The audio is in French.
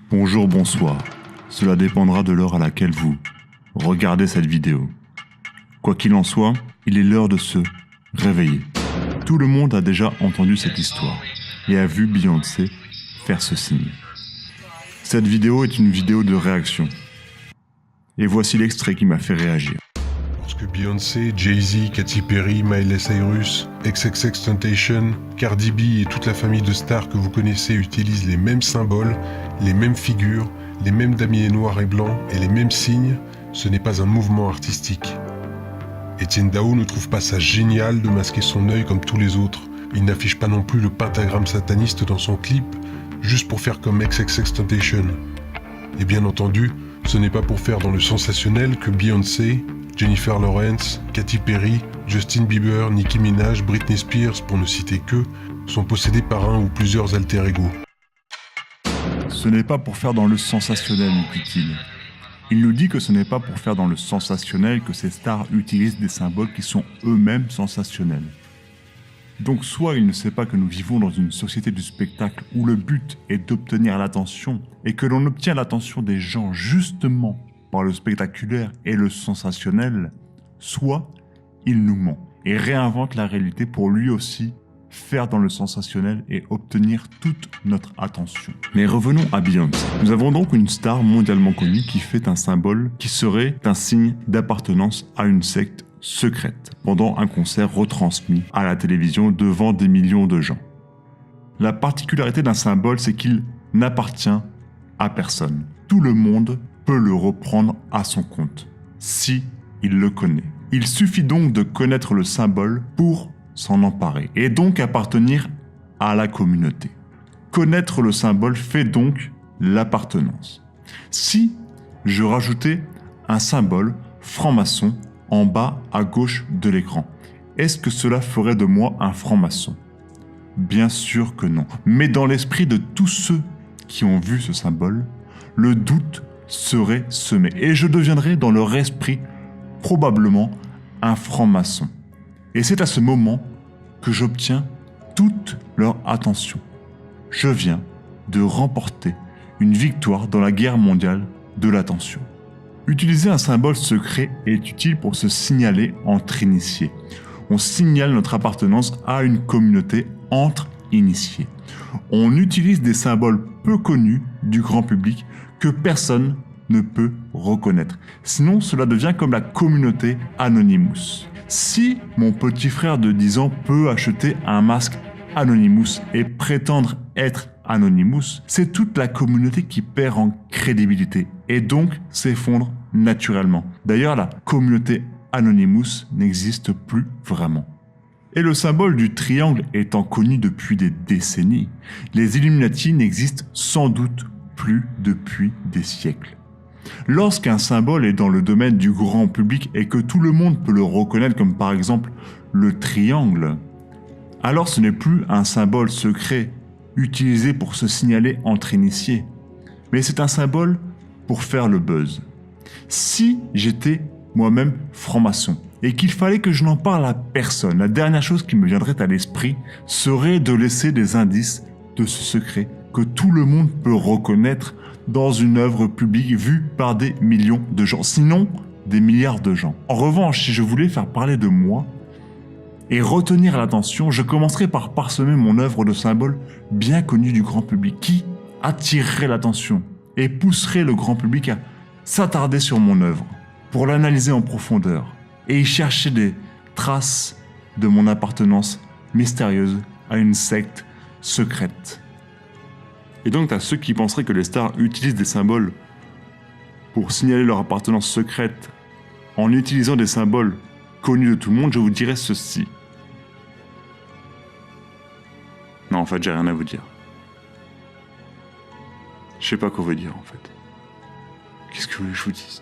Bonjour, bonsoir. Cela dépendra de l'heure à laquelle vous regardez cette vidéo. Quoi qu'il en soit, il est l'heure de se réveiller. Tout le monde a déjà entendu cette histoire et a vu Beyoncé faire ce signe. Cette vidéo est une vidéo de réaction. Et voici l'extrait qui m'a fait réagir. Lorsque Beyoncé, Jay-Z, Katy Perry, Miley Cyrus, XXXTentacion, Cardi B et toute la famille de stars que vous connaissez utilisent les mêmes symboles, les mêmes figures, les mêmes damiers noirs et blancs et les mêmes signes, ce n'est pas un mouvement artistique. Etienne Dao ne trouve pas ça génial de masquer son œil comme tous les autres. Il n'affiche pas non plus le pentagramme sataniste dans son clip, juste pour faire comme XXXTentacion. Et bien entendu, ce n'est pas pour faire dans le sensationnel que Beyoncé, Jennifer Lawrence, Katy Perry, Justin Bieber, Nicki Minaj, Britney Spears, pour ne citer que, sont possédés par un ou plusieurs alter-ego. Ce n'est pas pour faire dans le sensationnel, nous dit-il. Il nous dit que ce n'est pas pour faire dans le sensationnel que ces stars utilisent des symboles qui sont eux-mêmes sensationnels. Donc soit il ne sait pas que nous vivons dans une société du spectacle où le but est d'obtenir l'attention et que l'on obtient l'attention des gens justement par le spectaculaire et le sensationnel, soit il nous ment et réinvente la réalité pour lui aussi faire dans le sensationnel et obtenir toute notre attention. Mais revenons à Beyoncé. Nous avons donc une star mondialement connue qui fait un symbole qui serait un signe d'appartenance à une secte secrète pendant un concert retransmis à la télévision devant des millions de gens. La particularité d'un symbole, c'est qu'il n'appartient à personne. Tout le monde peut le reprendre à son compte, si il le connaît. Il suffit donc de connaître le symbole pour s'en emparer, et donc appartenir à la communauté. Connaître le symbole fait donc l'appartenance. Si je rajoutais un symbole franc-maçon en bas à gauche de l'écran, est-ce que cela ferait de moi un franc-maçon? Bien sûr que non. Mais dans l'esprit de tous ceux qui ont vu ce symbole, le doute serait semé. Et je deviendrais dans leur esprit probablement un franc-maçon. Et c'est à ce moment que j'obtiens toute leur attention. Je viens de remporter une victoire dans la guerre mondiale de l'attention. Utiliser un symbole secret est utile pour se signaler entre initiés. On signale notre appartenance à une communauté entre initiés. On utilise des symboles peu connus du grand public que personne ne peut reconnaître. Sinon, cela devient comme la communauté Anonymous. Si mon petit frère de 10 ans peut acheter un masque Anonymous et prétendre être Anonymous, c'est toute la communauté qui perd en crédibilité et donc s'effondre naturellement. D'ailleurs, la communauté Anonymous n'existe plus vraiment. Et le symbole du triangle étant connu depuis des décennies, les Illuminati n'existent sans doute plus depuis des siècles. Lorsqu'un symbole est dans le domaine du grand public et que tout le monde peut le reconnaître comme par exemple le triangle, alors ce n'est plus un symbole secret utilisé pour se signaler entre initiés, mais c'est un symbole pour faire le buzz. Si j'étais moi-même franc-maçon et qu'il fallait que je n'en parle à personne, la dernière chose qui me viendrait à l'esprit serait de laisser des indices de ce secret que tout le monde peut reconnaître dans une œuvre publique vue par des millions de gens, sinon des milliards de gens. En revanche, si je voulais faire parler de moi et retenir l'attention, je commencerais par parsemer mon œuvre de symboles bien connus du grand public qui attirerait l'attention et pousserait le grand public à s'attarder sur mon œuvre pour l'analyser en profondeur et y chercher des traces de mon appartenance mystérieuse à une secte secrète. Et donc, à ceux qui penseraient que les stars utilisent des symboles pour signaler leur appartenance secrète en utilisant des symboles connus de tout le monde, je vous dirais ceci. Non, en fait, j'ai rien à vous dire. Je sais pas quoi vous dire, en fait. Qu'est-ce que vous voulez que je vous dise ?